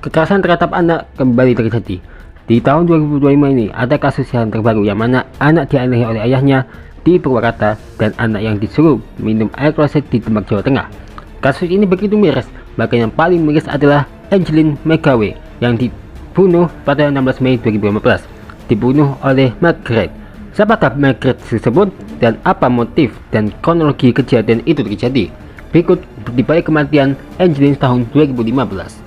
Kekerasan terhadap anak kembali terjadi. Di tahun 2025 ini ada kasus yang terbaru yang mana anak dianiaya oleh ayahnya di Purwakarta dan anak yang disuruh minum air kloset di Demak, Jawa Tengah. Kasus ini begitu miris, bahkan yang paling miris adalah Angelin Megawe yang dibunuh pada 16 Mei 2015. Dibunuh oleh Margaret. Siapakah Margaret tersebut dan apa motif dan kronologi kejadian itu terjadi? Berikut di balik kematian Angelin tahun 2015.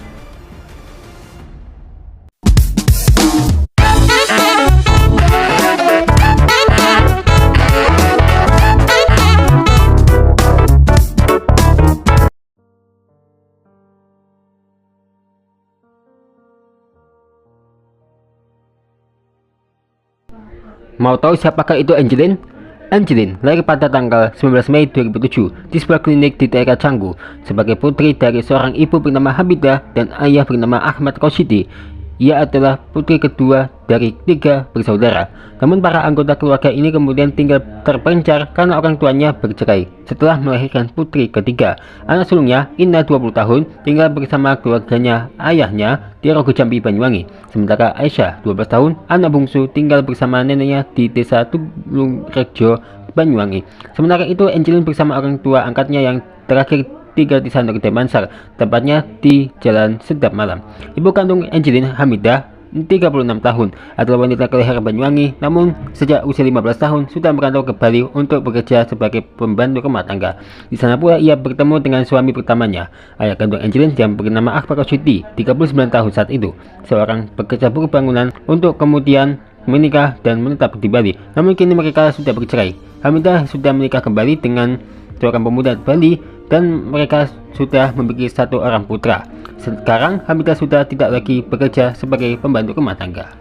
Mau tahu siapakah itu Angelin? Angelin lahir pada tanggal 19 Mei 2007 di sebuah klinik di daerah Canggu sebagai putri dari seorang ibu bernama Hamidah dan ayah bernama Ahmad Rosyidi. Ia adalah putri kedua dari 3 bersaudara. Namun para anggota keluarga ini kemudian tinggal terpencar karena orang tuanya bercerai setelah melahirkan putri ketiga. Anak sulungnya, Inna 20 tahun, tinggal bersama keluarganya ayahnya di Rogo Jambi, Banyuwangi. Sementara Aisyah 12 tahun, anak bungsu, tinggal bersama neneknya di desa Tulungrejo, Banyuwangi. Sementara itu Angelin bersama orang tua angkatnya yang terakhir tinggal di Sanur Demansar, tempatnya di Jalan Sedap Malam. Ibu kandung Angelin, Hamidah, 36 tahun, adalah wanita kelahiran Banyuwangi, namun sejak usia 15 tahun sudah merantau ke Bali untuk bekerja sebagai pembantu rumah tangga. Di sana pula ia bertemu dengan suami pertamanya, ayah kandung Angelin yang bernama Akbar Rosyidi, 39 tahun saat itu, seorang pekerja buruh bangunan, untuk kemudian menikah dan menetap di Bali. Namun kini mereka sudah bercerai. Hamidah sudah menikah kembali dengan seorang pemuda Bali dan mereka sudah memiliki 1 orang putra. Sekarang Hamidah sudah tidak lagi bekerja sebagai pembantu rumah tangga.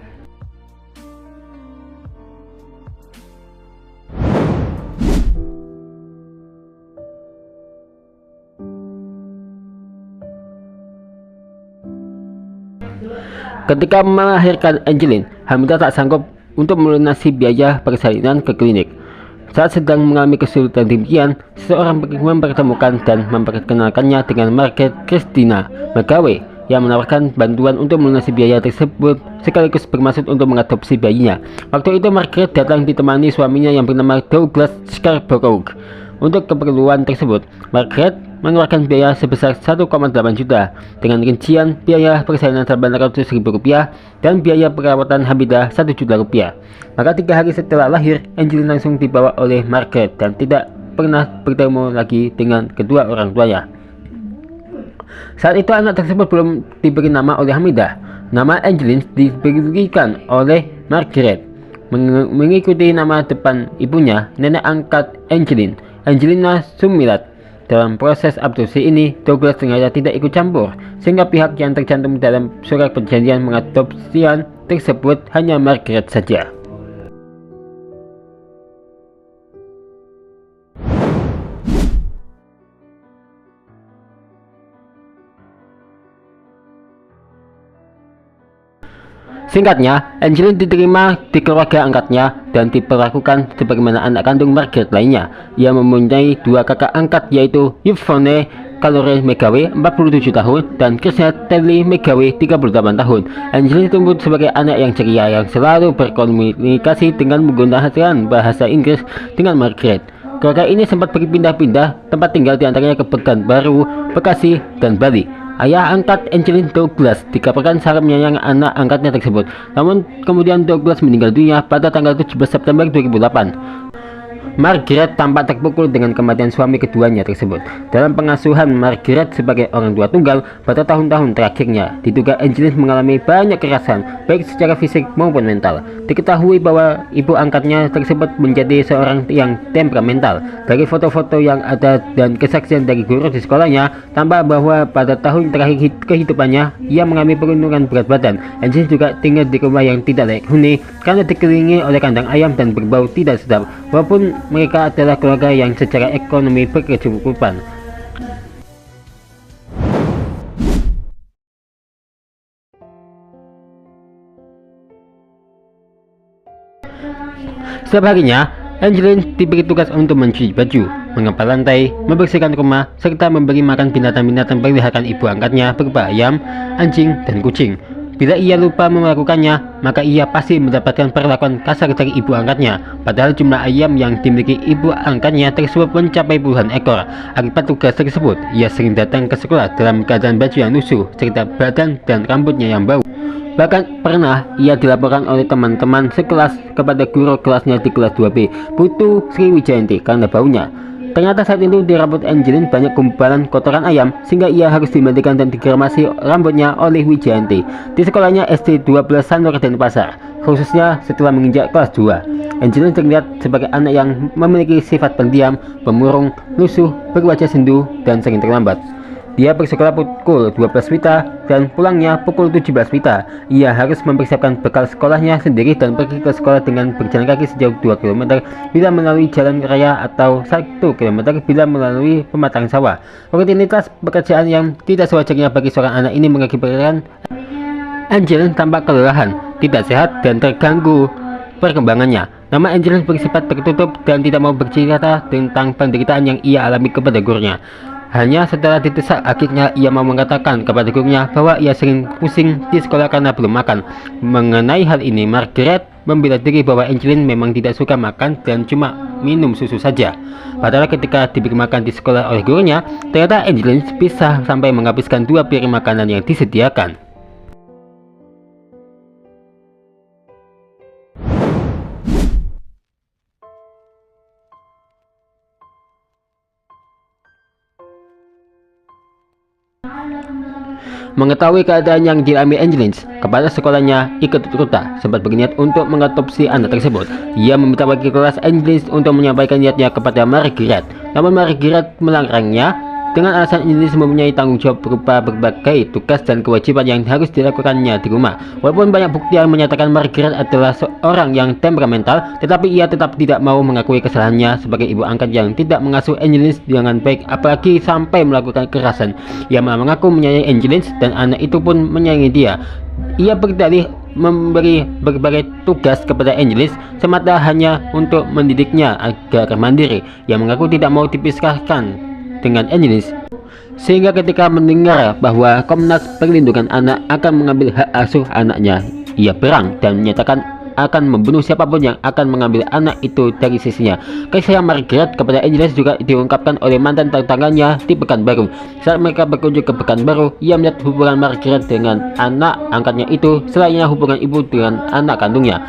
Ketika melahirkan Angelin, Hamidah tak sanggup untuk melunasi biaya persalinan ke klinik. Saat sedang mengalami kesulitan demikian, seseorang mempertemukan dan memperkenalkannya dengan Margaret Christina Megawe yang menawarkan bantuan untuk melunasi biaya tersebut sekaligus bermaksud untuk mengadopsi bayinya. Waktu itu Margaret datang ditemani suaminya yang bernama Douglas Scarborough. Untuk keperluan tersebut, Margaret mengeluarkan biaya sebesar 1,8 juta dengan rincian biaya persalinan Rp800.000 dan biaya perawatan Hamidah Rp1 juta. Maka 3 hari setelah lahir, Angelin langsung dibawa oleh Margaret dan tidak pernah bertemu lagi dengan kedua orang tuanya. Saat itu anak tersebut belum diberi nama oleh Hamidah. Nama Angelin diberikan oleh Margaret mengikuti nama depan ibunya, nenek angkat Angelin, Angelina Sumilat. Dalam proses abduksi ini, Douglas sengaja tidak ikut campur, sehingga pihak yang tercantum dalam surat perjanjian mengadopsian tersebut hanya Margaret saja. Singkatnya, Angelin diterima di keluarga angkatnya dan diperlakukan sebagaimana anak kandung Margaret lainnya. Ia mempunyai 2 kakak angkat, yaitu Yvonne Kalore Megawe 47 tahun dan Krishna Terli Megawe 38 tahun. Angelin tumbuh sebagai anak yang ceria yang selalu berkomunikasi dengan menggunakan bahasa Inggris dengan Margaret. Keluarga ini sempat berpindah-pindah tempat tinggal, diantaranya ke Pekanbaru, Bekasi, dan Bali. Ayah angkat Angelin, Douglas, dikabarkan sangat menyayangi anak angkatnya tersebut. Namun kemudian Douglas meninggal dunia pada tanggal 17 September 2008. Margaret tampak terpukul dengan kematian suami keduanya tersebut. Dalam pengasuhan Margaret sebagai orang tua tunggal pada tahun-tahun terakhirnya, diduga Angelin mengalami banyak kekerasan, baik secara fisik maupun mental. Diketahui bahwa ibu angkatnya tersebut menjadi seorang yang temperamental. Dari foto-foto yang ada dan kesaksian dari guru di sekolahnya, tampak bahwa pada tahun terakhir kehidupannya, ia mengalami penurunan berat badan. Angelin juga tinggal di rumah yang tidak layak huni karena dikelilingi oleh kandang ayam dan berbau tidak sedap. Walaupun mereka adalah keluarga yang secara ekonomi berkecukupan. Setiap harinya, Angelin diberi tugas untuk mencuci baju, mengepel lantai, membersihkan rumah, serta memberi makan binatang-binatang peliharaan ibu angkatnya berupa ayam, anjing, dan kucing. Bila ia lupa melakukannya, maka ia pasti mendapatkan perlakuan kasar dari ibu angkatnya. Padahal jumlah ayam yang dimiliki ibu angkatnya tersebut mencapai puluhan ekor. Akibat tugas tersebut, ia sering datang ke sekolah dalam keadaan baju yang lusuh, serta badan dan rambutnya yang bau. Bahkan pernah ia dilaporkan oleh teman-teman sekelas kepada guru kelasnya di kelas 2B, Putu Sri Wijayanti, karena baunya. Ternyata saat itu di rambut Angelin banyak gumpalan kotoran ayam, sehingga ia harus dimandikan dan dikremasi rambutnya oleh Wijayanti di sekolahnya SD 12 Sanur Denpasar, khususnya setelah menginjak kelas 2. Angelin terlihat sebagai anak yang memiliki sifat pendiam, pemurung, lusuh, berwajah sendu, dan sering terlambat. Dia bersekolah pukul 12 WITA dan pulangnya pukul 17 WITA. Ia harus mempersiapkan bekal sekolahnya sendiri dan pergi ke sekolah dengan berjalan kaki sejauh 2 km bila melalui jalan raya atau 1 km bila melalui pematang sawah. Rutinitas pekerjaan yang tidak sewajarnya bagi seorang anak ini mengakibatkan Angelin tampak kelelahan, tidak sehat, dan terganggu perkembangannya. Nama Angelin bersifat tertutup dan tidak mau bercerita tentang penderitaan yang ia alami kepada gurunya. Hanya setelah didesak, akhirnya ia mau mengatakan kepada gurunya bahwa ia sering pusing di sekolah karena belum makan. Mengenai hal ini, Margaret membela diri bahwa Angelin memang tidak suka makan dan cuma minum susu saja. Padahal ketika diberi makan di sekolah oleh gurunya, ternyata Angelin bisa sampai menghabiskan 2 piring makanan yang disediakan. Mengetahui keadaan yang dialami Angelin, kepala sekolahnya ikut turut sempat berniat untuk mengotopsi anak tersebut. Ia meminta wali kelas Angelin untuk menyampaikan niatnya kepada Margaret, namun Margaret melarangnya dengan alasan Angelin mempunyai tanggung jawab berupa berbagai tugas dan kewajiban yang harus dilakukannya di rumah. Walaupun banyak bukti yang menyatakan Margaret adalah seorang yang temperamental, tetapi ia tetap tidak mau mengakui kesalahannya sebagai ibu angkat yang tidak mengasuh Angelin dengan baik, apalagi sampai melakukan kekerasan. Ia malah mengaku menyayangi Angelin dan anak itu pun menyayangi dia. Ia berdalih memberi berbagai tugas kepada Angelin semata hanya untuk mendidiknya agar mandiri. Ia mengaku tidak mau dipisahkan dengan Angelin, sehingga ketika mendengar bahwa Komnas Perlindungan Anak akan mengambil hak asuh anaknya, ia berang dan menyatakan akan membunuh siapapun yang akan mengambil anak itu dari sisinya. Kasih sayang Margaret kepada Angelin juga diungkapkan oleh mantan tetangganya di Pekanbaru. Saat mereka berkunjung ke Pekanbaru, ia melihat hubungan Margaret dengan anak angkatnya itu selainnya hubungan ibu dengan anak kandungnya.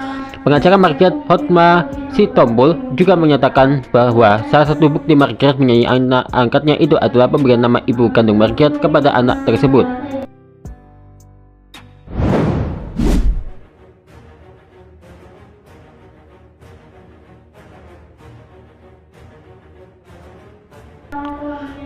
Pengacara Margaret, Hotma Sitompul, juga menyatakan bahwa salah satu bukti Margaret menyayangi anak angkatnya itu adalah pemberian nama ibu kandung Margaret kepada anak tersebut.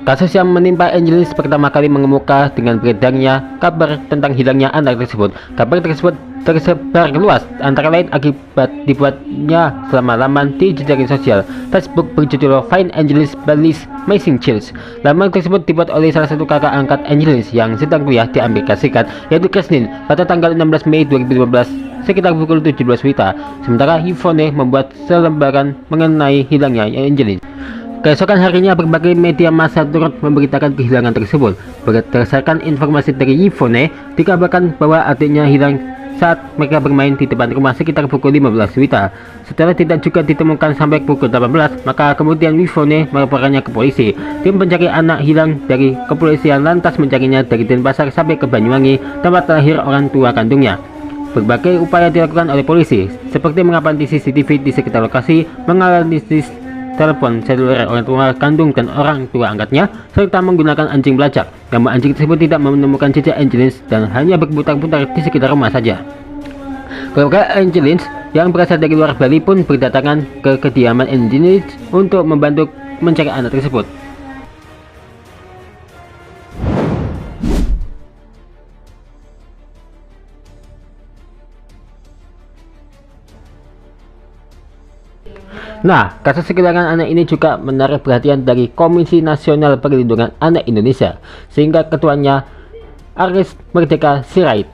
Kasus yang menimpa Angelin pertama kali mengemuka dengan beredarnya kabar tentang hilangnya anak tersebut. Kabar tersebut tersebar luas, antara lain akibat dibuatnya selama-laman di jejaring sosial Facebook berjudul Find Angelin Bali's Missing Child. Laman tersebut dibuat oleh salah satu kakak angkat Angelin yang sedang kuliah di Amerika Serikat, yaitu Kristin, pada tanggal 16 Mei 2015 sekitar pukul 17 WITA. Sementara Yvonne membuat selembaran mengenai hilangnya Angelin. Keesokan harinya berbagai media massa turut memberitakan kehilangan tersebut. Berdasarkan informasi dari Yvonne, dikabarkan bahwa adiknya hilang saat mereka bermain di depan rumah sekitar pukul 15 WITA. Setelah tidak juga ditemukan sampai pukul 18, maka kemudian Yvonne melaporkannya ke polisi. Tim pencari anak hilang dari kepolisian lantas mencarinya dari Denpasar sampai ke Banyuwangi, tempat terakhir orang tua kandungnya. Berbagai upaya dilakukan oleh polisi, seperti mengamati CCTV di sekitar lokasi, menganalisis telepon seluler orang tua kandung dan orang tua angkatnya, serta menggunakan anjing pelacak. Namun anjing tersebut tidak menemukan jejak Angelin dan hanya berputar-putar di sekitar rumah saja. Keluarga Angelin yang berasal dari luar Bali pun berdatangan ke kediaman Angelin untuk membantu mencari anak tersebut. Nah, kasus kehilangan anak ini juga menarik perhatian dari Komisi Nasional Perlindungan Anak Indonesia, sehingga ketuanya Aris Merdeka Sirait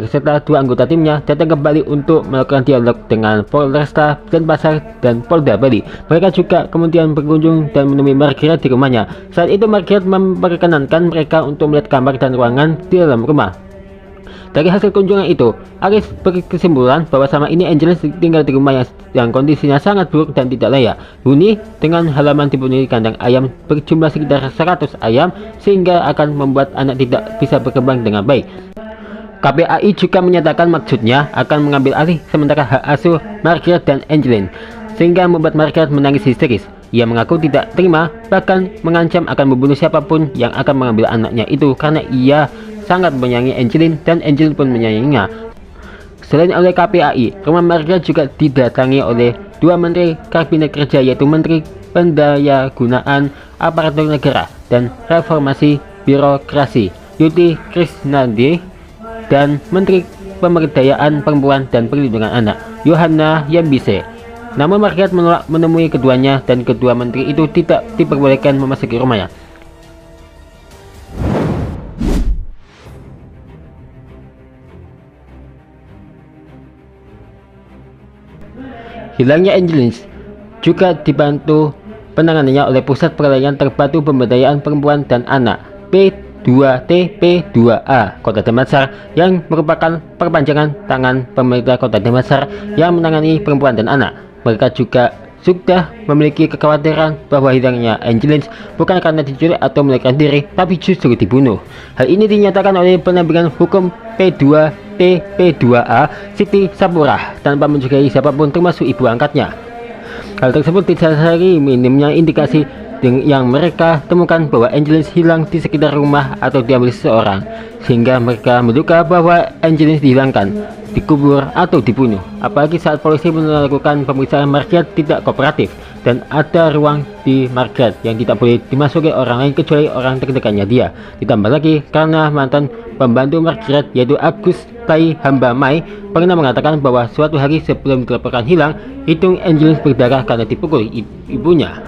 beserta 2 anggota timnya datang kembali untuk melakukan dialog dengan Polresta Denpasar dan Polda Bali. Mereka juga kemudian berkunjung dan menemui Margaret di rumahnya. Saat itu Margaret memperkenankan mereka untuk melihat kamar dan ruangan di dalam rumah. Dari hasil kunjungan itu, Aris berkesimpulan bahwa selama ini Angelin tinggal di rumah yang kondisinya sangat buruk dan tidak layak huni, dengan halaman dipenuhi kandang ayam berjumlah sekitar 100 ayam, sehingga akan membuat anak tidak bisa berkembang dengan baik. KPAI juga menyatakan maksudnya akan mengambil alih sementara hak asuh Margaret dan Angelin, sehingga membuat Margaret menangis histeris. Ia mengaku tidak terima, bahkan mengancam akan membunuh siapapun yang akan mengambil anaknya itu karena ia sangat menyayangi Angelin dan Angelin pun menyayanginya. Selain oleh KPAI, rumah Margaret juga didatangi oleh 2 menteri kabinet kerja, yaitu Menteri Pendayagunaan Aparatur Negara dan Reformasi Birokrasi Yuti Krisnandi dan Menteri Pemberdayaan Perempuan dan Perlindungan Anak Yohana Yambise. Namun Margaret menolak menemui keduanya dan kedua menteri itu tidak diperbolehkan memasuki rumahnya. Hilangnya Angelin juga dibantu penanganannya oleh Pusat Pelayanan Terpadu Pemberdayaan Perempuan dan Anak P2T P2A Kota Denpasar, yang merupakan perpanjangan tangan pemerintah Kota Denpasar yang menangani perempuan dan anak. Mereka juga sudah memiliki kekhawatiran bahwa hilangnya Angelin bukan karena dicuri atau melarikan diri, tapi justru dibunuh. Hal ini dinyatakan oleh pendampingan hukum P2T P2A Siti Sapurah tanpa mencurigai siapapun termasuk ibu angkatnya. Hal tersebut didasari minimnya indikasi yang mereka temukan bahwa Angelin hilang di sekitar rumah atau diambil seseorang, sehingga mereka menduga bahwa Angelin dihilangkan, dikubur atau dibunuh. Apalagi saat polisi melakukan pemeriksaan, Margaret tidak kooperatif dan ada ruang di Margaret yang tidak boleh dimasuki orang lain kecuali orang terdekatnya dia. Ditambah lagi karena mantan pembantu Margaret yaitu Agus Tai Hamba Mai pernah mengatakan bahwa suatu hari sebelum dilaporkan hilang, hidung Angelin berdarah karena dipukul ibunya.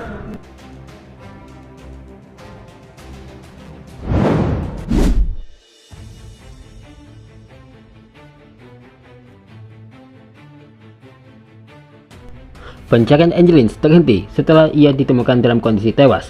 Pencarian Angelin terhenti setelah ia ditemukan dalam kondisi tewas,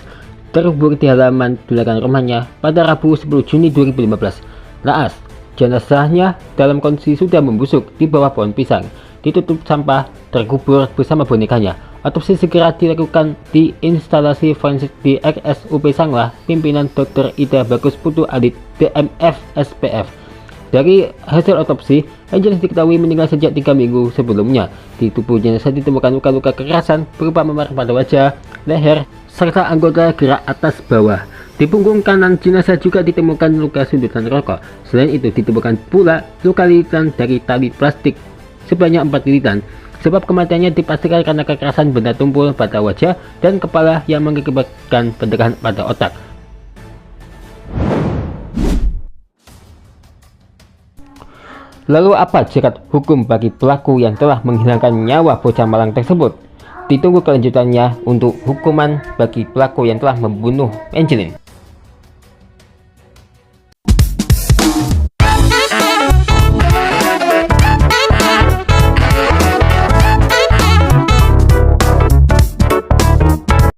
terkubur di halaman belakang rumahnya pada Rabu 10 Juni 2015. Naas, jenazahnya dalam kondisi sudah membusuk di bawah pohon pisang, ditutup sampah, terkubur bersama bonekanya. Otopsi segera dilakukan di instalasi forensik di RSUP Sanglah, pimpinan Dr. Ida Bagus Putu Adit, DMF SPF. Dari hasil otopsi, Angelin diketahui meninggal sejak 3 minggu sebelumnya. Di tubuh jenazah ditemukan luka-luka kekerasan berupa memar pada wajah, leher, serta anggota gerak atas bawah. Di punggung kanan jenazah juga ditemukan luka sundutan rokok. Selain itu ditemukan pula luka lilitan dari tali plastik sebanyak 4 lilitan. Sebab kematiannya dipastikan karena kekerasan benda tumpul pada wajah dan kepala yang mengakibatkan pendarahan pada otak. Lalu apa jerat hukum bagi pelaku yang telah menghilangkan nyawa bocah malang tersebut? Ditunggu kelanjutannya untuk hukuman bagi pelaku yang telah membunuh Angelin.